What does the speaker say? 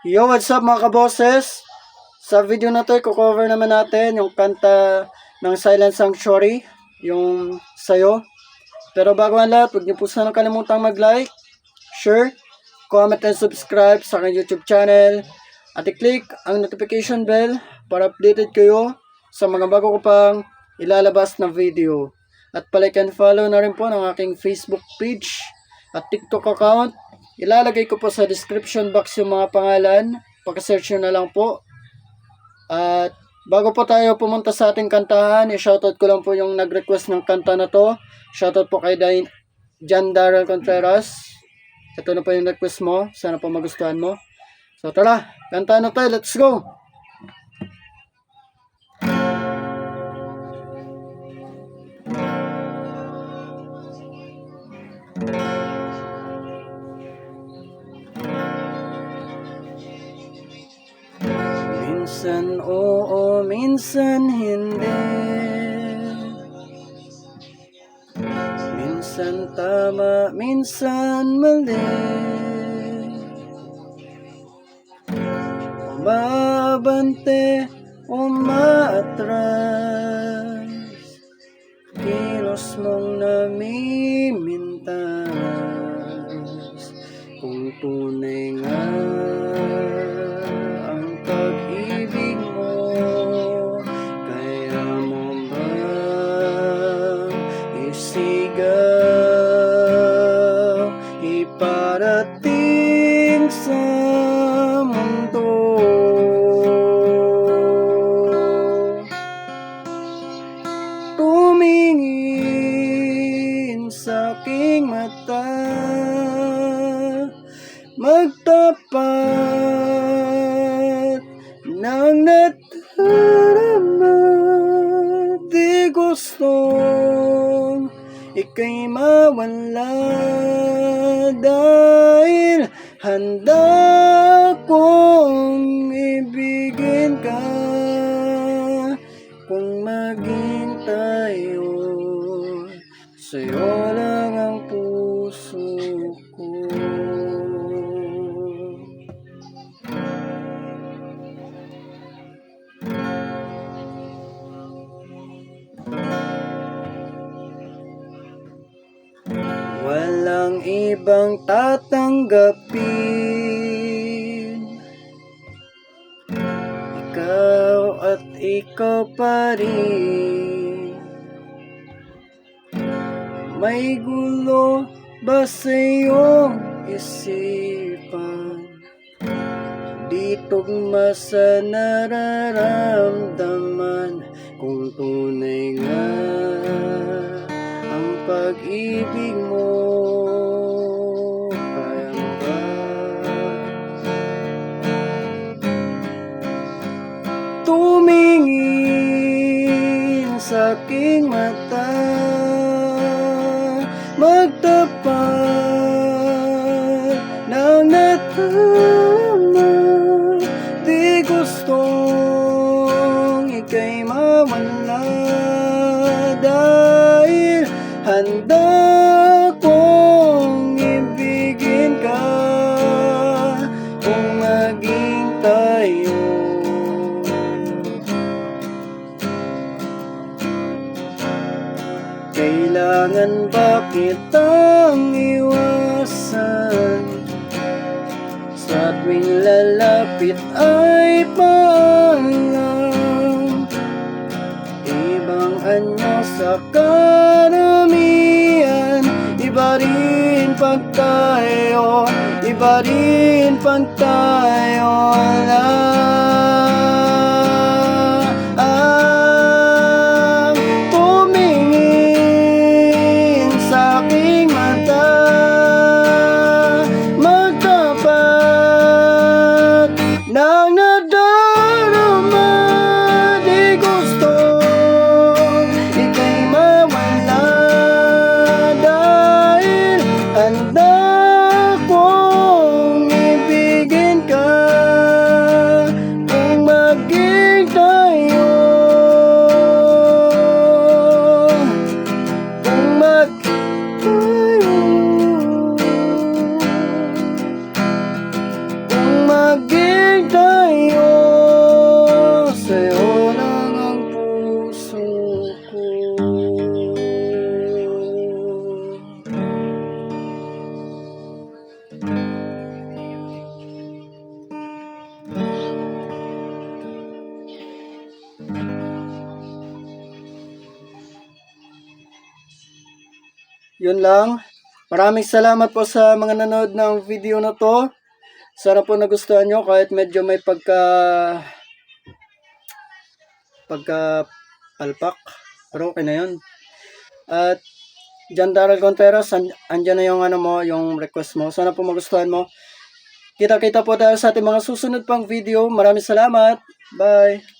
Yo, what's up mga kaboses? Sa video na to, i-cover naman natin yung kanta ng Silent Sanctuary, yung Sayo. Pero bago ang lahat, huwag niyo po sana kalimutang mag-like, share, comment, and subscribe sa aking YouTube channel. At i-click ang notification bell para updated kayo sa mga bago ko pang ilalabas na video. At palike and follow na rin po ng aking Facebook page at TikTok account. Ilalagay ko po sa description box yung mga pangalan. Pag-search nyo na lang po. At bago po tayo pumunta sa ating kantahan, i-shoutout ko lang po yung nag-request ng kanta na to. Shoutout po kay Jan Darrell Contreras. Ito na po yung request mo. Sana po magustuhan mo. So tara, kanta na tayo. Let's go! Minsan oo, minsan hindi. Minsan tama, minsan mali. Umabante, umaatras. Kilos mong namimintas. Kung tunay nga ang pag-ibig mo, kaya mo ba isigaw, iparating sa mundo? Tumingin sa aking mata, magtapat ng nadarama. Di gustong ika'y mawala, dahil handa kong ibigin ka. Kung maging tayo, sa'yo lang ang puso ko. Walang ibang tatanggapin, ikaw at ikaw pa rin. May gulo ba sa iyong isipan? Di tugma sa nararamdaman. Kung tunay nga ang pag-ibig mo, kaya mo ba tumingin sa aking mata, magtapat ng nadarama? Di gustong ika'y mawala, dahil handa kong ibigin ka. Kung maging tayo, kailangan ba kitang iwasan? Sa tuwing lalapit ay paalam, ibang anyo sa karamihan. Iba rin pag tayo, iba rin pag tayo lang. Tumingin sa aking mata, magtapat ng nadarama. Di gustong ika'y mawala, dahil handa kong ibigin ka. Yun lang. Maraming salamat po sa mga nanood ng video na to. Sana po nagustuhan nyo kahit medyo may pagka palpak. Pero okay na yun. At John Daryl Contreras, andyan na yung ano mo, yung request mo. Sana po magustuhan mo. Kita-kita po tayo sa ating mga susunod pang video. Maraming salamat. Bye.